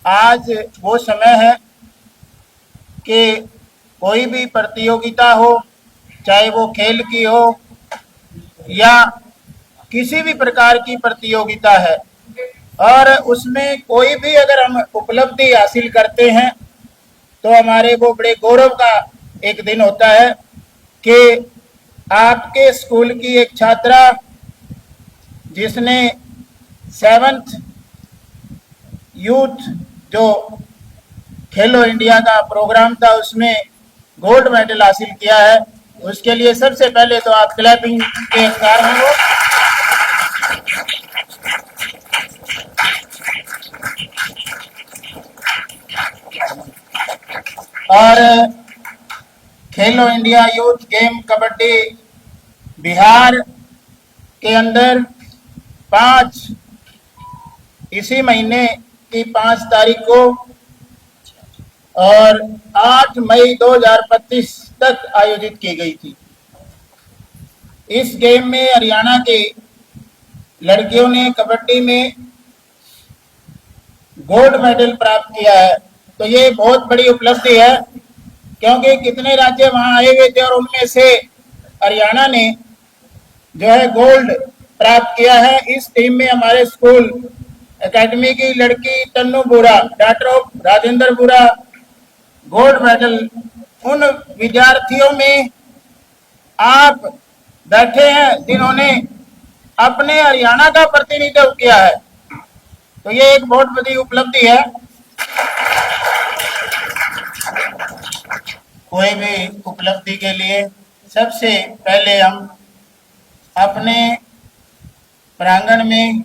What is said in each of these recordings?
आज वो समय है कि कोई भी प्रतियोगिता हो, चाहे वो खेल की हो या किसी भी प्रकार की प्रतियोगिता है, और उसमें कोई भी अगर हम उपलब्धि हासिल करते हैं तो हमारे वो बड़े गौरव का एक दिन होता है कि आपके स्कूल की एक छात्रा जिसने 7th यूथ जो खेलो इंडिया का प्रोग्राम था उसमें गोल्ड मेडल हासिल किया है, उसके लिए सबसे पहले तो आप क्लैपिंग के हकदार हैं वो। और खेलो India youth game kabaddi Bihar के अंदर 5 इसी महीने की 5 तारीख को और 8 मई 2025 तक आयोजित की गई थी। इस गेम में हरियाणा की लड़कियों ने कबड्डी में गोल्ड मेडल प्राप्त किया है। तो ये बहुत बड़ी उपलब्धि है, क्योंकि कितने राज्य वहां आए हुए थे और उनमें से हरियाणा ने जो है गोल्ड प्राप्त किया है। इस टीम में हमारे स्कूल एकेडमी की लड़की तन्नू बुरा, डॉक्टर ऑफ राजेंद्र बुरा गोल्ड मेडल। उन विद्यार्थियों में आप बैठे हैं जिन्होंने अपने हरियाणा का प्रतिनिधित्व किया है, तो ये एक बहुत बड़ी उपलब्धि है। कोई भी उपलब्धि के लिए सबसे पहले हम अपने प्रांगण में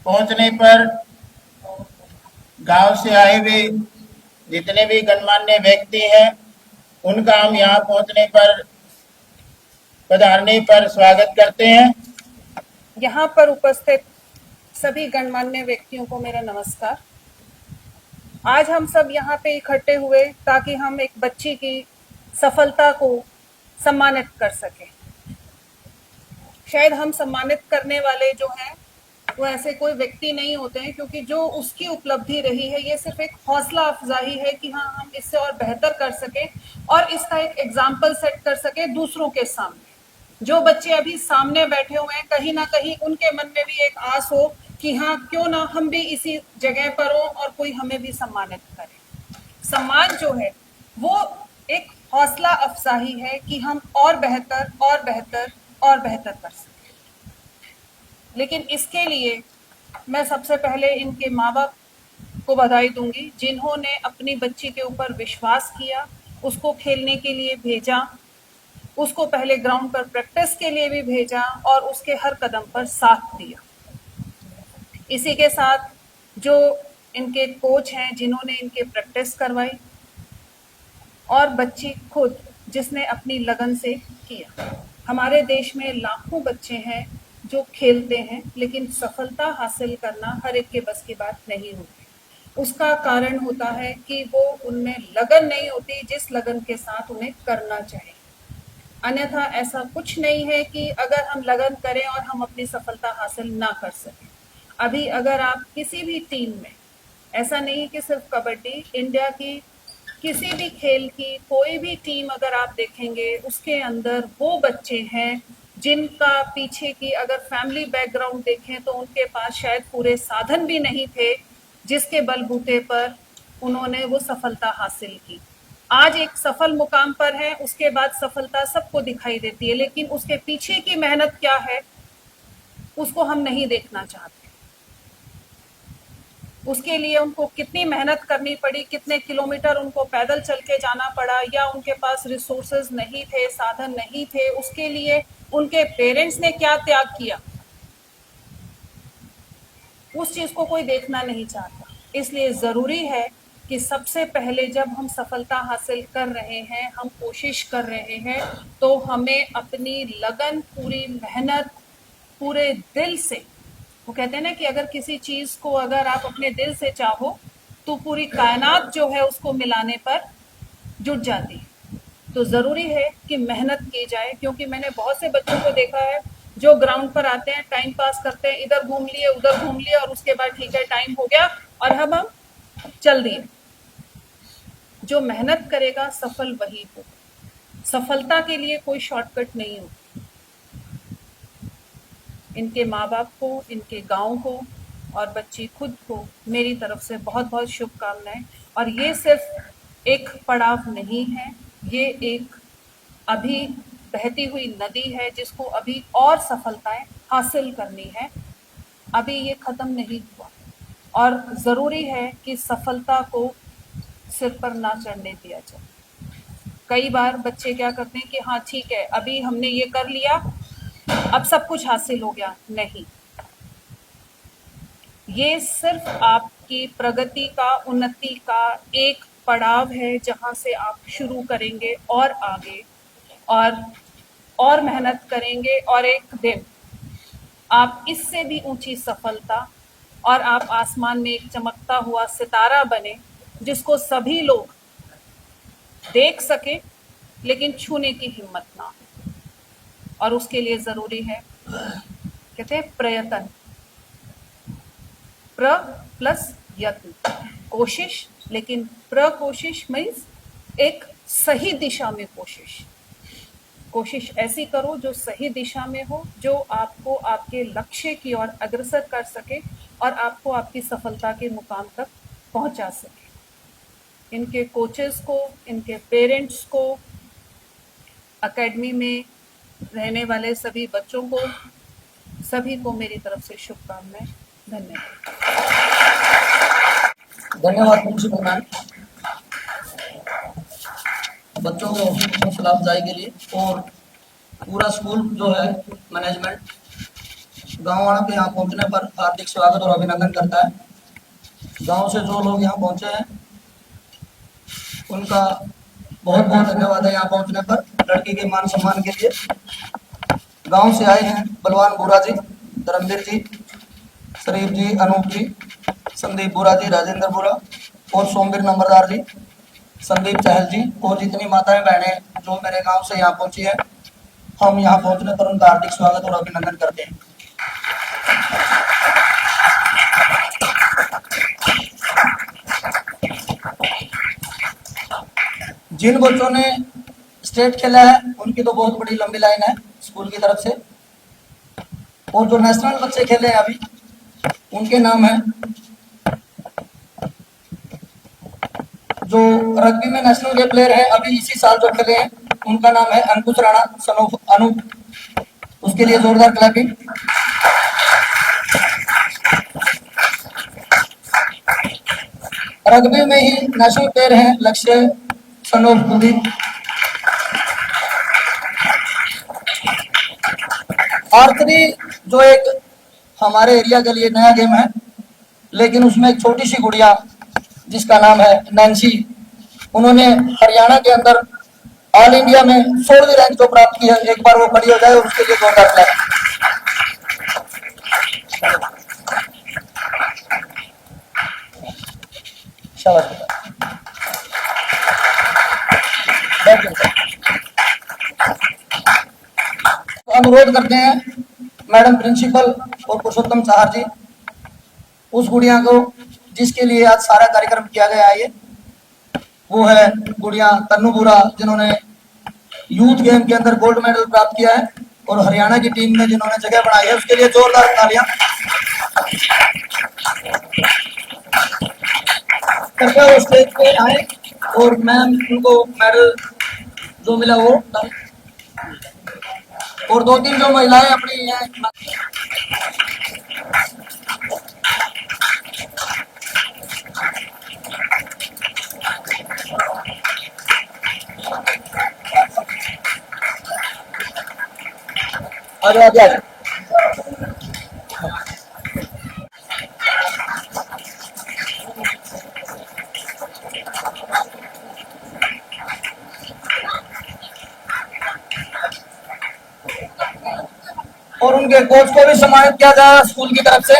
पहुंचने पर गांव से आए हुए जितने भी गणमान्य व्यक्ति हैं उनका हम यहाँ पहुंचने पर पधारने पर स्वागत करते हैं। यहाँ पर उपस्थित सभी गणमान्य व्यक्तियों को मेरा नमस्कार। आज हम सब यहाँ पे इकट्ठे हुए ताकि हम एक बच्ची की सफलता को सम्मानित कर सकें। शायद हम सम्मानित करने वाले जो हैं वो ऐसे कोई व्यक्ति नहीं होते हैं, क्योंकि जो उसकी उपलब्धि रही है ये सिर्फ एक हौसला अफजाई है कि हाँ हम इससे और बेहतर कर सकें और इसका एक एग्जाम्पल सेट कर सके दूसरों के सामने। जो बच्चे अभी सामने बैठे हुए हैं कहीं ना कहीं उनके मन में भी एक आस हो कि हाँ क्यों ना हम भी इसी जगह पर हो और कोई हमें भी सम्मानित करे। सम्मान जो है वो एक हौसला अफजाई है कि हम और बेहतर और बेहतर और बेहतर कर सकें। लेकिन इसके लिए मैं सबसे पहले इनके माँ बाप को बधाई दूंगी जिन्होंने अपनी बच्ची के ऊपर विश्वास किया, उसको खेलने के लिए भेजा, उसको पहले ग्राउंड पर प्रैक्टिस के लिए भी भेजा और उसके हर कदम पर साथ दिया। इसी के साथ जो इनके कोच हैं जिन्होंने इनके प्रैक्टिस करवाई और बच्ची खुद जिसने अपनी लगन से किया। हमारे देश में लाखों बच्चे हैं जो खेलते हैं, लेकिन सफलता हासिल करना हर एक के बस की बात नहीं होती। उसका कारण होता है कि वो उनमें लगन नहीं होती जिस लगन के साथ उन्हें करना चाहिए। अन्यथा ऐसा कुछ नहीं है कि अगर हम लगन करें और हम अपनी सफलता हासिल ना कर सकें। अभी अगर आप किसी भी टीम में, ऐसा नहीं कि सिर्फ कबड्डी, इंडिया की किसी भी खेल की कोई भी टीम अगर आप देखेंगे उसके अंदर वो बच्चे हैं जिनका पीछे की अगर फैमिली बैकग्राउंड देखें तो उनके पास शायद पूरे साधन भी नहीं थे जिसके बलबूते पर उन्होंने वो सफलता हासिल की। आज एक सफल मुकाम पर है, उसके बाद सफलता सबको दिखाई देती है, लेकिन उसके पीछे की मेहनत क्या है उसको हम नहीं देखना चाहते। उसके लिए उनको कितनी मेहनत करनी पड़ी, कितने किलोमीटर उनको पैदल चल के जाना पड़ा, या उनके पास रिसोर्सेज नहीं थे, साधन नहीं थे, उसके लिए उनके पेरेंट्स ने क्या त्याग किया, उस चीज को कोई देखना नहीं चाहता। इसलिए जरूरी है कि सबसे पहले जब हम सफलता हासिल कर रहे हैं, हम कोशिश कर रहे हैं, तो हमें अपनी लगन, पूरी मेहनत, पूरे दिल से, वो कहते हैं ना कि अगर किसी चीज को अगर आप अपने दिल से चाहो तो पूरी कायनात जो है उसको मिलाने पर जुट जाती है। तो जरूरी है कि मेहनत की जाए, क्योंकि मैंने बहुत से बच्चों को देखा है जो ग्राउंड पर आते हैं, टाइम पास करते हैं, इधर घूम लिए उधर घूम लिए और उसके बाद ठीक है टाइम हो गया और अब हम चल रही है। जो मेहनत करेगा सफल वही हो। सफलता के लिए कोई शॉर्टकट नहीं हो। इनके माँ बाप को, इनके गांव को और बच्ची खुद को मेरी तरफ से बहुत बहुत शुभकामनाएं। और ये सिर्फ एक पड़ाव नहीं है, ये एक अभी बहती हुई नदी है जिसको अभी और सफलताएं हासिल करनी है। अभी ये खत्म नहीं हुआ और ज़रूरी है कि सफलता को सिर पर ना चढ़ने दिया जाए। कई बार बच्चे क्या करते हैं कि हाँ ठीक है, अभी हमने ये कर लिया, अब सब कुछ हासिल हो गया। नहीं, ये सिर्फ आपकी प्रगति का, उन्नति का एक पड़ाव है जहां से आप शुरू करेंगे और आगे और मेहनत करेंगे और एक दिन आप इससे भी ऊंची सफलता और आप आसमान में एक चमकता हुआ सितारा बने जिसको सभी लोग देख सके लेकिन छूने की हिम्मत ना हो। और उसके लिए जरूरी है, कहते हैं प्रयत्न, प्र प्लस यत्न, कोशिश। लेकिन प्र कोशिश मीन्स एक सही दिशा में कोशिश। कोशिश ऐसी करो जो सही दिशा में हो, जो आपको आपके लक्ष्य की ओर अग्रसर कर सके और आपको आपकी सफलता के मुकाम तक पहुंचा सके। इनके कोचेस को, इनके पेरेंट्स को, एकेडमी में रहने वाले सभी बच्चों को, सभी को मेरी तरफ से शुभकामनाएं। धन्यवाद। धन्यवाद प्रिंसिपल मैम, बच्चों को हौसला अफजाई के लिए। और पूरा स्कूल जो है मैनेजमेंट गांव वालों के यहाँ पहुंचने पर हार्दिक स्वागत और अभिनंदन करता है। गांव से जो लोग यहाँ पहुंचे हैं उनका बहुत बहुत धन्यवाद है यहाँ पहुंचने पर लड़की के मान सम्मान के लिए। गांव से आए हैं बलवान बुरा जी, धर्मवीर जी, शरीफ जी, अनूप जी, संदीप बुरा जी, राजेंद्र बुरा और सोमवीर नंबरदार जी, संदीप चहल जी और जितनी माताएं बहनें जो मेरे गांव से यहाँ पहुंची है, हम यहाँ पहुंचने पर उनका हार्दिक स्वागत और अभिनंदन करते हैं। जिन बच्चों ने स्टेट खेला है उनकी तो बहुत बड़ी लंबी लाइन है स्कूल की तरफ से, और जो नेशनल बच्चे खेले हैं अभी उनके नाम है, जो रग्बी में नेशनल के प्लेयर हैं अभी इसी साल जो खेले हैं उनका नाम है अंकुश राणा सन ऑफ अनूप। उसके लिए जोरदार क्लैपिंग। रग्बी में ही नेशनल प्लेयर हैं लक्ष्य सन ऑफ कुलदीप। आर्चरी जो एक हमारे एरिया के लिए नया गेम है, लेकिन उसमें एक छोटी सी गुड़िया जिसका नाम है नैन्सी, उन्होंने हरियाणा के अंदर ऑल इंडिया में 16वीं रैंक जो प्राप्त की है। एक बार वो खड़ी हो जाए और उसके लिए जोरदार क्लैप। शाबाश। तो अनुरोध करते हैं मैडम प्रिंसिपल और पुरुषोत्तम चाहर जी, उस गुड़िया को जिसके लिए आज सारा कार्यक्रम किया गया है, ये वो है गुड़िया तन्नू बुरा, जिन्होंने यूथ गेम के अंदर गोल्ड मेडल प्राप्त किया है और हरियाणा की टीम में जिन्होंने जगह बनाई है, उसके लिए जोरदार तालियां। कृपया वो स्टेज पे आए और मैम उनको मेडल जो मिला वो, और 2-3 जो महिलाएं अपनी हैं आगे आगे आगे। और उनके कोच को भी सम्मानित किया जाए स्कूल की तरफ से।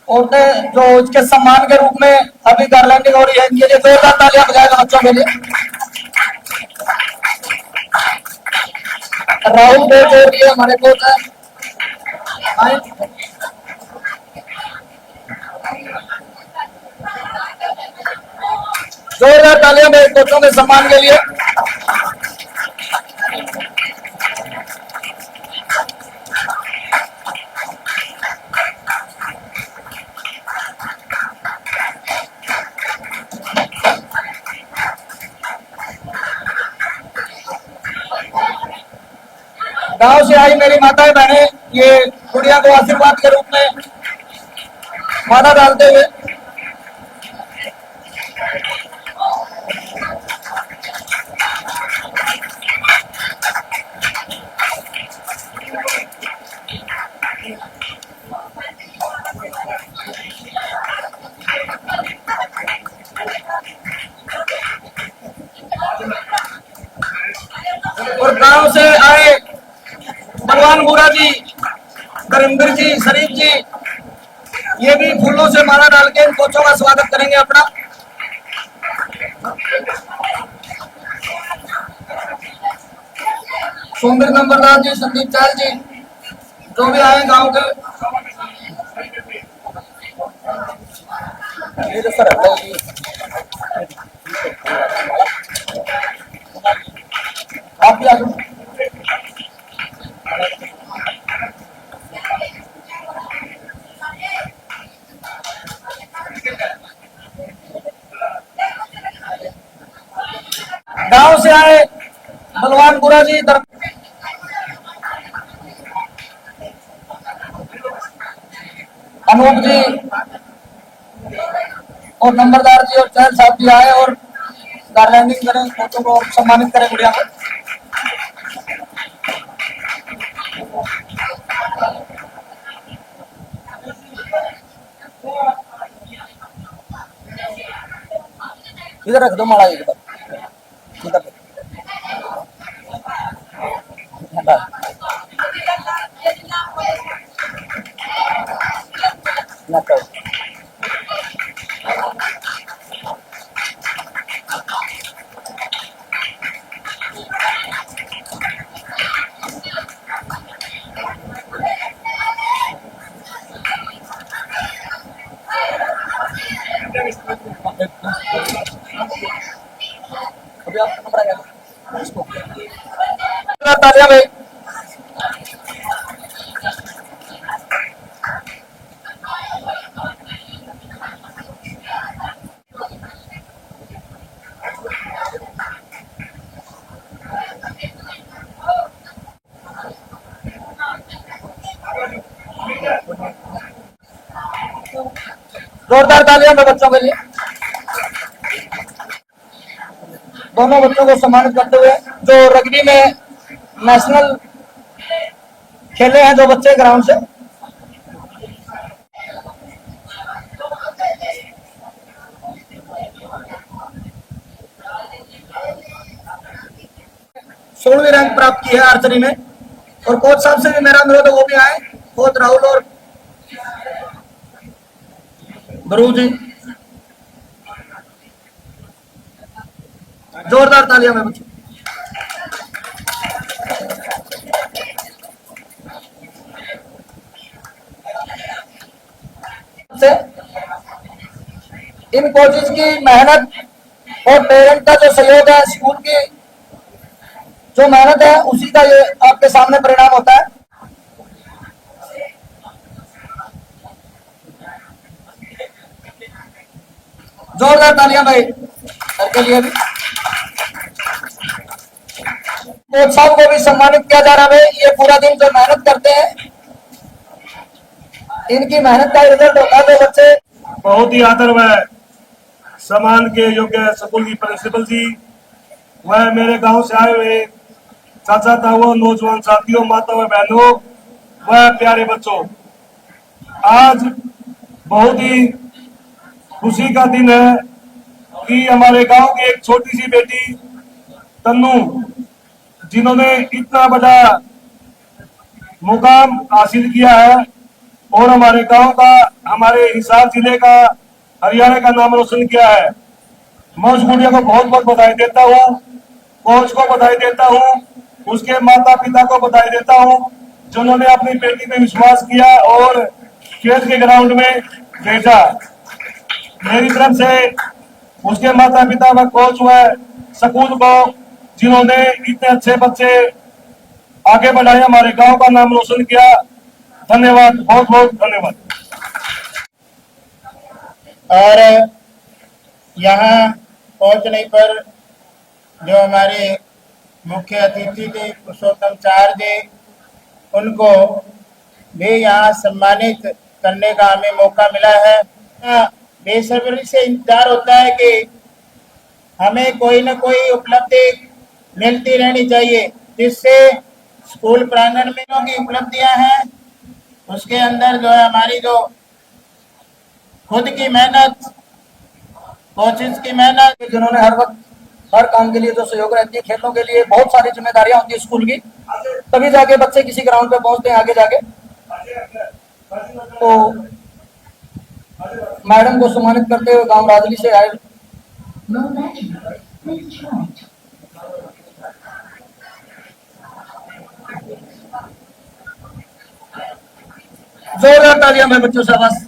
और छोटे जो इसके सम्मान के रूप में अभी गारलैंडिंग हो रही है, इनके लिए जोरदार तालियां बजाएगा बच्चों के लिए। राहुल कोच हो रही है, हमारे कोच है। जोरदार तालियां मेरे कोचों के सम्मान के लिए। गांव से आई मेरी माताएं बहनें ये गुड़िया को आशीर्वाद के रूप में माला डालते हुए और गांव से आए बलवान बुरा जी, धर्मवीर जी, शरीफ जी, ये भी फूलों से माला डाल के इन कोचों का स्वागत करेंगे अपना। सोमवीर नंबरदार जी, संदीप चाल जी, जो भी आए गांव के। आप भी आ जाओ। गांव से आए बलवान बुरा जी, अनूप जी और नंबरदार जी और चैन साहब भी आए और गारलैंडिंग करें, कोचों को सम्मानित करें गुड़िया को। इधर रख दो माला, इधर अभी आप नंबर आ गया इसको तालियां भाई। जोरदार तालियां में बच्चों के लिए। दोनों बच्चों को सम्मानित करते हुए जो रग्बी में नेशनल खेले हैं जो बच्चे ग्राउंड से, सोलहवीं रैंक प्राप्त की है आर्चरी में। और कोच साहब से भी मेरा अनुरोध है वो भी आए, कोच राहुल और ध्रुव जी। जोरदार तालियां में बच्चों। इन कोचेज की मेहनत और पेरेंट का जो सहयोग है, स्कूल की जो मेहनत है, उसी का ये आपके सामने परिणाम होता है। जोरदार तालियां भाई सर के लिए भी। कोच साहब को भी सम्मानित किया जा रहा है। ये पूरा दिन जो मेहनत करते हैं, इनकी मेहनत का रिजल्ट होता है। तो बच्चे बहुत ही आदर व सम्मान के योग्य स्कूल की प्रिंसिपल जी, वह मेरे गांव से आए हुए चाचा ताऊ, नौजवान साथियों, माता व बहनों, वह प्यारे बच्चों, आज बहुत ही खुशी का दिन है कि हमारे गांव की एक छोटी सी बेटी तन्नू, जिन्होंने इतना बड़ा मुकाम हासिल किया है, और हमारे गांव का, हमारे हिसार जिले का, हरियाणा का नाम रोशन किया है। मैं उस गुड़िया को बहुत बहुत बधाई देता हूँ, कोच को बधाई देता हूँ, उसके माता पिता को बधाई देता हूँ, जिन्होंने अपनी बेटी पे विश्वास किया और खेल के ग्राउंड में भेजा। मेरी तरफ से उसके माता पिता व कोच व स्कूल को, जिन्होंने इतने अच्छे बच्चे आगे बढ़ाए, हमारे गांव का नाम रोशन किया। धन्यवाद, बहुत बहुत धन्यवाद। और यहाँ पहुंचने पर जो हमारे मुख्य अतिथि थे पुरुषोत्तम चार जी, उनको भी यहाँ सम्मानित करने का हमें मौका मिला है। बेसब्री से इंतजार होता है कि हमें कोई न कोई उपलब्धि मिलती रहनी चाहिए, जिससे स्कूल प्रांगण में जो की उपलब्धियां हैं उसके अंदर जो है हमारी जो खुद की मेहनत, कोचिंग की मेहनत, जिन्होंने हर वक्त हर काम के लिए जो सहयोग रहती है, खेलों के लिए बहुत सारी जिम्मेदारियां होती है स्कूल की, तभी जाके बच्चे किसी ग्राउंड पे पहुंचते हैं आगे जाके। तो मैडम को सम्मानित करते हुए गांव राजली से आए जोरदार तालियां में बच्चों से बस।